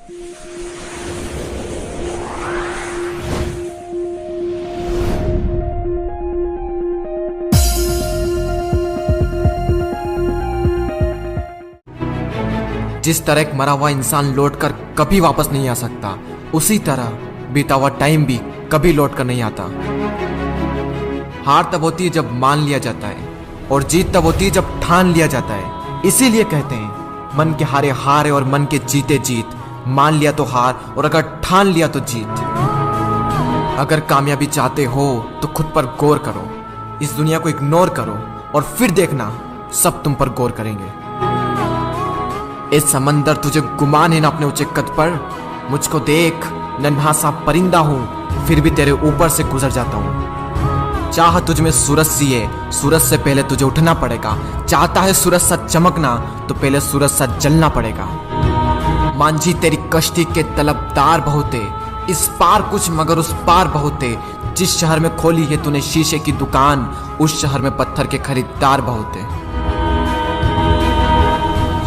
जिस तरह एक मरा हुआ इंसान लौटकर कभी वापस नहीं आ सकता, उसी तरह बीता हुआ टाइम भी कभी लौटकर नहीं आता। हार तब होती है जब मान लिया जाता है, और जीत तब होती है जब ठान लिया जाता है। इसीलिए कहते हैं मन के हारे हार है और मन के जीते जीत। मान लिया तो हार, और अगर ठान लिया तो जीत। अगर कामयाबी चाहते हो तो खुद पर गौर करो, इस दुनिया को इग्नोर करो, और फिर देखना सब तुम पर गौर करेंगे। इस समंदर तुझे गुमान है ना अपने ऊंचे कद पर। मुझको देख, नन्हा सा परिंदा हूं, फिर भी तेरे ऊपर से गुजर जाता हूं। चाह तुझ में सूरज सी है, सूरज से पहले तुझे उठना पड़ेगा। चाहता है सूरज सा चमकना, तो पहले सूरज सा जलना पड़ेगा। मांझी तेरी कश्ती के तलबदार बहुत है, इस पार कुछ मगर उस पार बहुत है। जिस शहर में खोली है तूने शीशे की दुकान, उस शहर में पत्थर के खरीदार बहुत है।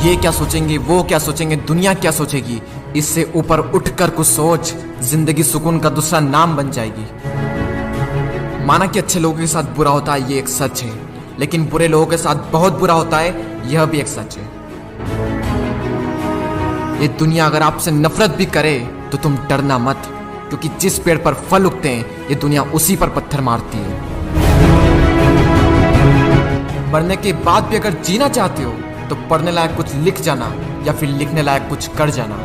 ये क्या सोचेंगे, वो क्या सोचेंगे, दुनिया क्या सोचेगी, इससे ऊपर उठकर कुछ सोच। जिंदगी सुकून का दूसरा नाम बन जाएगी। माना कि अच्छे लोगों के साथ बुरा होता है, ये एक सच है, लेकिन बुरे लोगों के साथ बहुत बुरा होता है, यह भी एक सच है। ये दुनिया अगर आपसे नफरत भी करे तो तुम डरना मत, क्योंकि जिस पेड़ पर फल उगते हैं ये दुनिया उसी पर पत्थर मारती है। मरने के बाद भी अगर जीना चाहते हो तो पढ़ने लायक कुछ लिख जाना, या फिर लिखने लायक कुछ कर जाना।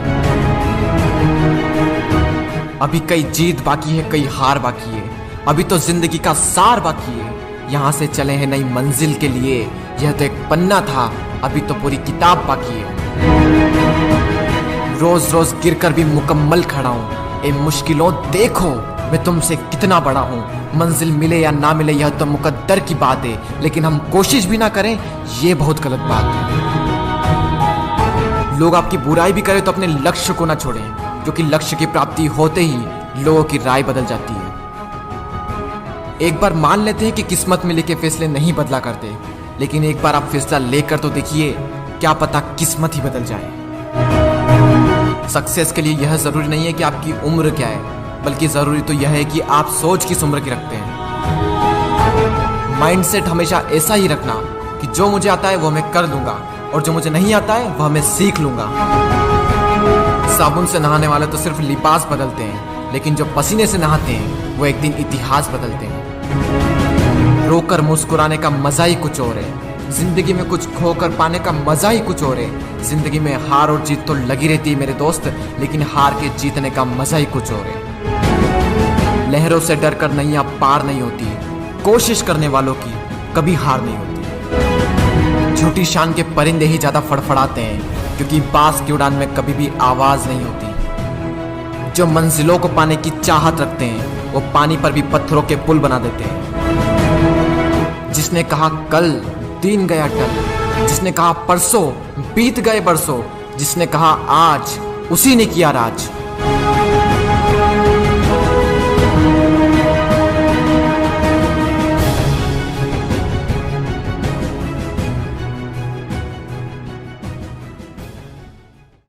अभी कई जीत बाकी है, कई हार बाकी है। अभी तो जिंदगी का सार बाकी है। यहाँ से चले हैं नई मंजिल के लिए। यह तो एक पन्ना था, अभी तो पूरी किताब बाकी है। रोज रोज गिरकर भी मुकम्मल खड़ा हूँ। ए मुश्किलों देखो, मैं तुमसे कितना बड़ा हूँ। मंजिल मिले या ना मिले यह तो मुकद्दर की बात है, लेकिन हम कोशिश भी ना करें ये बहुत गलत बात है। लोग आपकी बुराई भी करें तो अपने लक्ष्य को ना छोड़ें, क्योंकि लक्ष्य की प्राप्ति होते ही लोगों की राय बदल जाती है। एक बार मान लेते हैं कि किस्मत में लिखे फैसले नहीं बदला करते, लेकिन एक बार आप फैसला लेकर तो देखिए, क्या पता किस्मत ही बदल जाए। सक्सेस के लिए यह जरूरी नहीं है कि आपकी उम्र क्या है, बल्कि जरूरी तो यह है कि आप सोच किस उम्र की रखते हैं। माइंडसेट हमेशा ऐसा ही रखना कि जो मुझे आता है वो मैं कर लूंगा, और जो मुझे नहीं आता है वह मैं सीख लूंगा। साबुन से नहाने वाले तो सिर्फ लिबास बदलते हैं, लेकिन जो पसीने से नहाते हैं वो एक दिन इतिहास बदलते हैं। रोकर मुस्कुराने का मजा ही कुछ और है। जिंदगी में कुछ खोकर पाने का मजा ही कुछ और है। जिंदगी में हार और जीत तो लगी रहती है मेरे दोस्त, लेकिन हार के जीतने का मजा ही कुछ और है। लहरों से डरकर नैया पार नहीं होती, कोशिश करने वालों की कभी हार नहीं होती। झूठी शान के परिंदे ही ज्यादा फड़फड़ाते हैं, क्योंकि बास की उड़ान में कभी भी आवाज नहीं होती। जो मंजिलों को पाने की चाहत रखते हैं वो पानी पर भी पत्थरों के पुल बना देते हैं। जिसने कहा कल, दिन गया टल। जिसने कहा परसों, बीत गए बरसों। जिसने कहा आज, उसी ने किया राज।